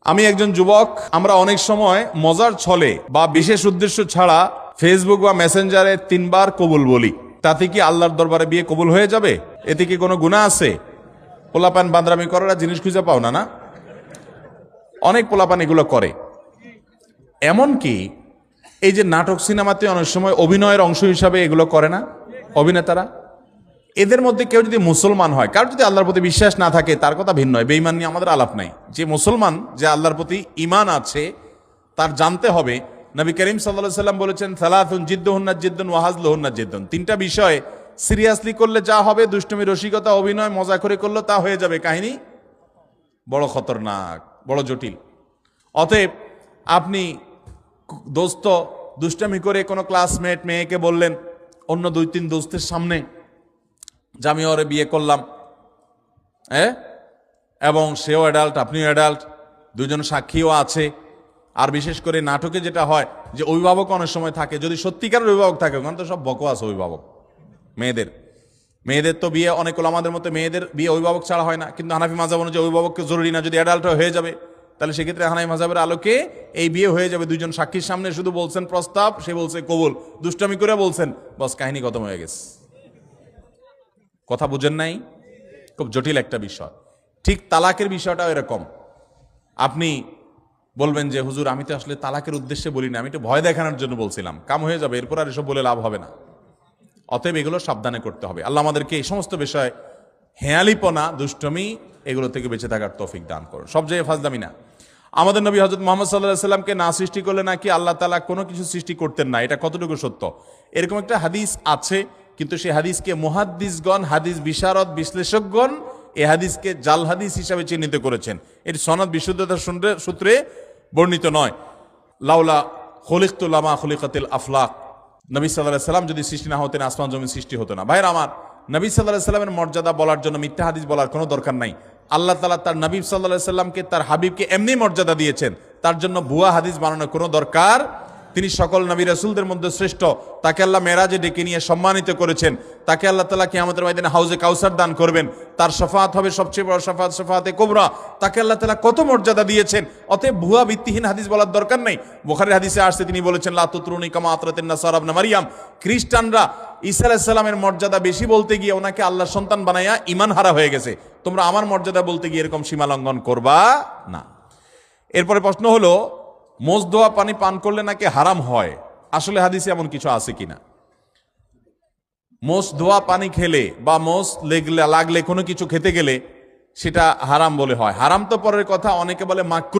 আমি একজন যুবক, আমরা অনেক সময় মজার ছলে বা বিশেষ উদ্দেশ্য ছাড়া ফেসবুক বা মেসেঞ্জারে 3 বার কবুল বলি। তাতে কি আল্লাহর দরবারে বিয়ে কবুল হয়ে যাবে? এতে কি কোনো গুনাহ আছে? পোলাপান বান্দরামি করার জিনিস খুঁজে পাও না? অনেক পোলাপান এগুলো করে। এমনকি এই যে নাটক সিনেমাতে অনেক সময় অভিনয়ের অংশ হিসাবে এগুলো করে না অভিনেতারা? এদের মধ্যে কেউ যদি মুসলমান হয়, কার যদি আল্লাহর প্রতি বিশ্বাস না থাকে তার কথা ভিন্ন হয়, বেঈমান নিয়ে আমাদের আলাপ নাই। যে মুসলমান, যে আল্লাহর প্রতি ঈমান আছে, তার জানতে হবে নবী করিম সাল্লাল্লাহু আলাইহি সাল্লাম বলেছেন, সালাতুন জিদ্দুহুন্না জিদ্দুন ওয়া হাজলুহুন্না জিদ্দুন। 3টা বিষয় সিরিয়াসলি করলে যা হবে, দুষ্টুমি, রসিকতা, অভিনয়, মজা করে করলে তা হয়ে যাবে কাহিনী বড় খতরনাক, বড় জটিল। অতএব আপনি দোস্ত দুষ্টামি করে কোনো ক্লাসমেট মেয়েকে বললেন অন্য 2-3 দোস্তের সামনে যে আমি ওরে বিয়ে করলাম, এবং সেও অ্যাডাল্ট, আপনিও অ্যাডাল্ট, দুজন সাক্ষীও আছে। আর বিশেষ করে নাটকে যেটা হয় যে অভিভাবক অনেক সময় থাকে, যদি সত্যিকারের অভিভাবক থাকে, ওখানে তো সব বকওয়াস অভিভাবক। মেয়েদের তো বিয়ে অনেক ওলামাদের মতো মেয়েদের বিয়ে অভিভাবক ছাড়া হয় না, কিন্তু হানাফি মাযহাব অনুযায়ী অভিভাবককে জরুরি না, যদি অ্যাডাল্ট হয়ে যাবে তাহলে সেক্ষেত্রে হানাফি মাযহাবের আলোকে এই বিয়ে হয়ে যাবে। 2জন সাক্ষীর সামনে শুধু বলছেন প্রস্তাব, সে বলছে কবুল, দুষ্টামি করে বলছেন, বস কাহিনী খতম হয়ে গেছে। কথা বুঝেন নাই? খুব জটিল একটা বিষয়। ঠিক তালাকের বিষয়টাও এরকম। আপনি বলবেন যে হুজুর আমি তো আসলে তালাকের উদ্দেশ্যে বলি না, আমি একটু ভয় দেখানোর জন্য বলছিলাম, কাম হয়ে যাবে, এরপর আর এসব বলে লাভ হবে না। অতএব এগুলো সাবধানে করতে হবে। আল্লাহ আমাদেরকে এই সমস্ত বিষয়, হেয়ালিপনা, দুষ্টমি, এগুলো থেকে বেঁচে থাকার তৌফিক দান করুন। সব জায়গায় ফাজলামি না। আমাদের নবী হযরত মুহাম্মদ সাল্লাল্লাহু আলাইহি সাল্লামকে না সৃষ্টি করলে নাকি আল্লাহ তাআলা কোনো কিছু সৃষ্টি করতেন না। এটা কতটুকু সত্য? এরকম একটা হাদিস আছে, কিন্তু সেই হাদিসকে মুহাদ্দিসগণ, হাদিস বিশারদ, বিশ্লেষকগণ এই হাদিসকে জাল হাদিস হিসাবে চিহ্নিত করেছেন। এটি সনদ বিশুদ্ধতার সূত্রে বর্ণিত নয়। লাউলা খুলিকতু লামা খুলিকাতিল আফলাক, নবী সাল্লাল্লাহু আলাইহি সাল্লাম যদি সৃষ্টি না হতেন, আসমান জমিন সৃষ্টি হতো না। ভাইরা আমার, নবী সাল্লাল্লাহু আলাইহি সাল্লামের মর্যাদা বলার জন্য মিথ্যা হাদিস বলার কোনো দরকার নাই। আল্লাহ তাআলা তার নবী সাল্লাল্লাহু আলাইহি সাল্লামকে, তার হাবিবকে এমনি মর্যাদা দিয়েছেন, তার জন্য ভুয়া হাদিস বানানোর কোনো দরকার। তিনি সকল নবী রাসূলদের মধ্যে শ্রেষ্ঠ, তাকে আল্লাহ মেরাজে ডেকে নিয়ে সম্মানিত করেছেন, তাকে আল্লাহ তাআলা কিয়ামতের ময়দানে হাউজে কাউসার দান করবেন, তার শাফাআত হবে সবচেয়ে বড় শাফাআত, শাফাআতে কুবরা। তাকে আল্লাহ তাআলা কত মর্যাদা দিয়েছেন। অতএব ভুয়া ভিত্তিহীন হাদিস বলার দরকার নেই। বুখারীর হাদিসে আসছে, তিনি বলেছেন লা তুতরুনি কামা আতরাতিন নাসারা ইবনে মারইয়াম। খ্রিস্টানরা ঈসা আলাইহিস সালামের মর্যাদা বেশি বলতে গিয়ে ওনাকে আল্লাহর সন্তান বানায়া ঈমান হারা হয়ে গেছে। তোমরা আমার মর্যাদা বলতে গিয়ে এরকম সীমা লঙ্ঘন করবা না। এরপরে প্রশ্ন হলো, মোজ ধোয়া পানি পান করলে নাকি হারাম হয়, আসলে হাদিসে এমন কিছু আছে কিনা? মোজ ধোয়া পানি খেলে বা মোজ লাগলে কোনো কিছু খেতে গেলে সেটা হারাম বলে হয়। হারাম তো পরের কথা, অনেকে বলে মাকরুহ।